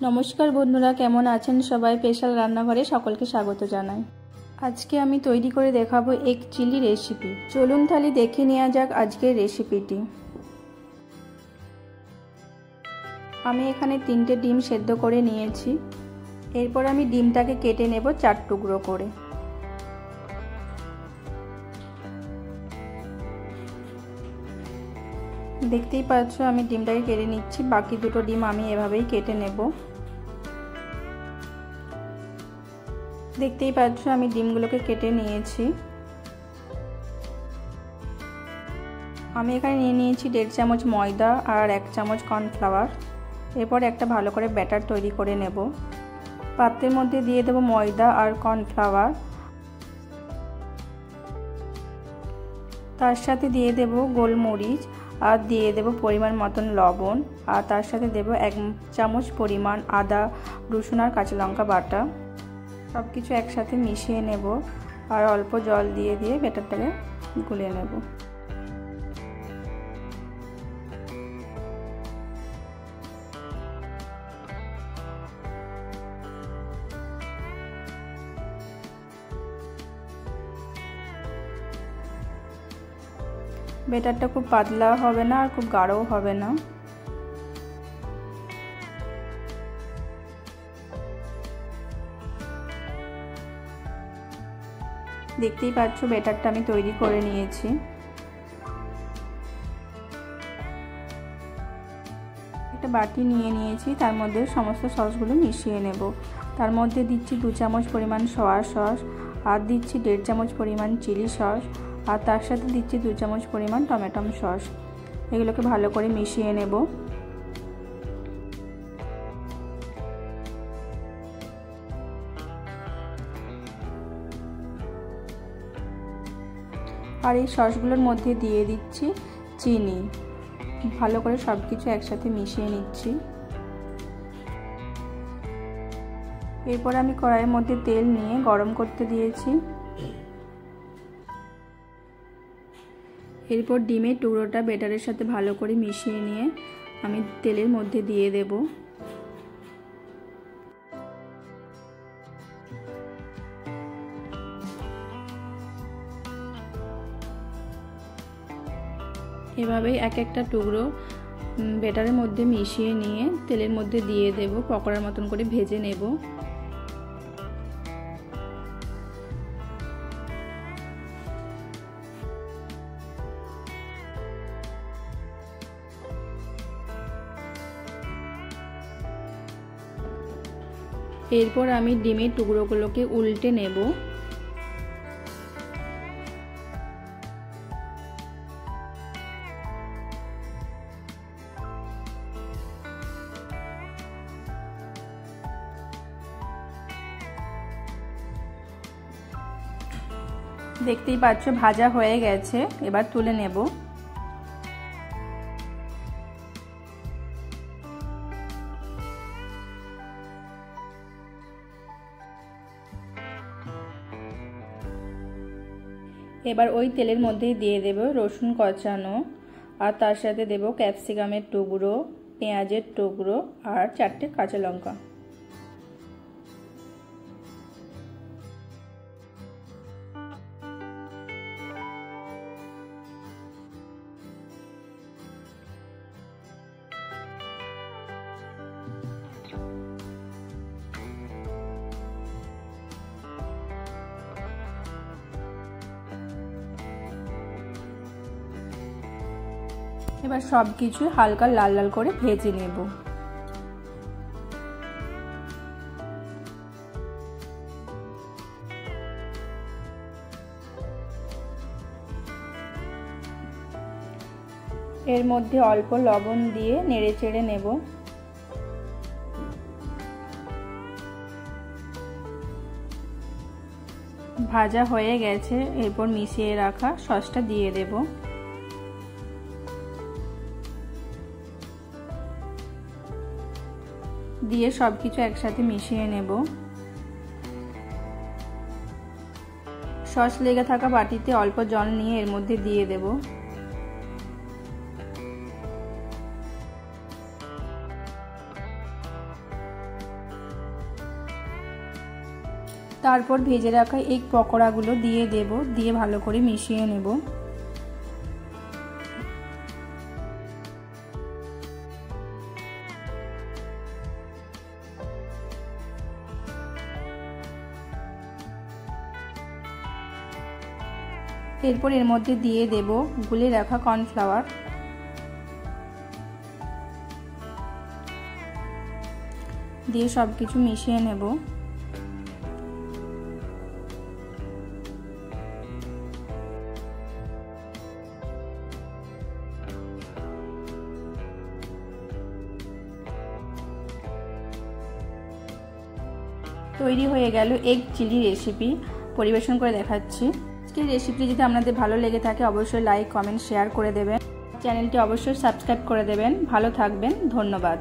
নমস্কার বন্ধুরা, কেমন আছেন সবাই? স্পেশাল রান্নাঘরে সকলকে স্বাগত জানাই। আজকে আমি তৈরি করে দেখাবো এগ চিলি রেসিপি। চলুন তাহলে দেখে নেওয়া যাক আজকের রেসিপিটি। আমি এখানে 3টে ডিম সেদ্ধ করে নিয়েছি। এরপর আমি ডিমটাকে কেটে নেব 4 টুকরো করে। দেখতেই পাচ্ছ আমি ডিমটাকে কেটে নিচ্ছি। বাকি দুটো ডিম আমি এভাবেই কেটে নেব। দেখতেই পাচ্ছ আমি ডিমগুলোকে কেটে নিয়েছি। আমি এখানে নিয়ে নিয়েছি 1.5 চামচ ময়দা আর 1 চামচ কর্নফ্লাওয়ার। এরপর একটা ভালো করে ব্যাটার তৈরি করে নেব। পাত্রের মধ্যে দিয়ে দেব ময়দা আর কর্নফ্লাওয়ার, তার সাথে দিয়ে দেব গোলমরিচ আর দিয়ে দেব পরিমাণ মতন লবণ, আর তার সাথে দেব 1 চামচ পরিমাণ আদা, রসুন আর কাঁচা লঙ্কা বাটা। সব কিছু একসাথে মিশিয়ে নেব আর অল্প জল দিয়ে দিয়ে ব্যাটারটাকে গুলে নেব। ব্যাটারটা খুব পাতলা হবে না আর খুব গাঢ়ও হবে না। দেখতেই পাচ্ছ ব্যাটারটা আমি তৈরি করে নিয়েছি। একটা বাটি নিয়ে নিয়েছি, তার মধ্যে সমস্ত সসগুলো মিশিয়ে নেব। তার মধ্যে দিচ্ছি 2 চামচ পরিমাণ সয়া সস, আর দিচ্ছি 1.5 চামচ পরিমাণ চিলি সস, আর তার সাথে দিচ্ছি 2 চামচ পরিমাণ টমেটো সস। এগুলোকে ভালো করে মিশিয়ে নেব। আর এই সসগুলোর মধ্যে দিয়ে দিচ্ছি চিনি। ভালো করে সব কিছু একসাথে মিশিয়ে নিচ্ছি। এরপর আমি কড়াইয়ের মধ্যে তেল নিয়ে গরম করতে দিয়েছি। এরপর ডিমের টুকরোটা ব্যাটারের সাথে ভালো করে মিশিয়ে নিয়ে আমি তেলের মধ্যে দিয়ে দেব। এভাবেই এক একটা টুকরো ব্যাটারের মধ্যে মিশিয়ে নিয়ে তেলের মধ্যে দিয়ে দেব। পকোড়ার মতন করে ভেজে নেব। এরপর আমি ডিমের টুকরোগুলোকে উল্টে নেব। দেখতেই পাচ্ছ ভাজা হয়ে গেছে, এবার তুলে নেব। এবার ওই তেলের মধ্যেই দিয়ে দেব রসুন কচানো, আর তার সাথে দেব ক্যাপসিকামের টুকরো, পেঁয়াজের টুকরো আর 4টে কাঁচা লঙ্কা। এবার সব কিছু হালকা লাল লাল করে ভেজে নেব। এর মধ্যে অল্প লবণ দিয়ে নেড়ে চেড়ে নেব। ভাজা হয়ে গেছে, এরপর মিশিয়ে রাখা সসটা দিয়ে দেব। দিয়ে সবকিছু একসাথে মিশিয়ে নেব। সস লেগে থাকা বাটিতে অল্প জল নিয়ে এর মধ্যে দিয়ে দেব। তারপর ভেজে রাখা এগ পকোড়াগুলো দিয়ে দেব, দিয়ে ভালো করে মিশিয়ে নেব। এরপর এর মধ্যে দিয়ে দেব গুলে রাখা কর্নফ্লাওয়ার, দিয়ে সবকিছু মিশিয়ে নেব। তৈরি হয়ে গেল এগ চিলি রেসিপি। পরিবেশন করে দেখাচ্ছি। আজকের রেসিপি যদি আপনাদের ভালো লেগে থাকে অবশ্যই লাইক, কমেন্ট, শেয়ার করে দেবেন। চ্যানেলটি অবশ্যই সাবস্ক্রাইব করে দেবেন। ভালো থাকবেন, ধন্যবাদ।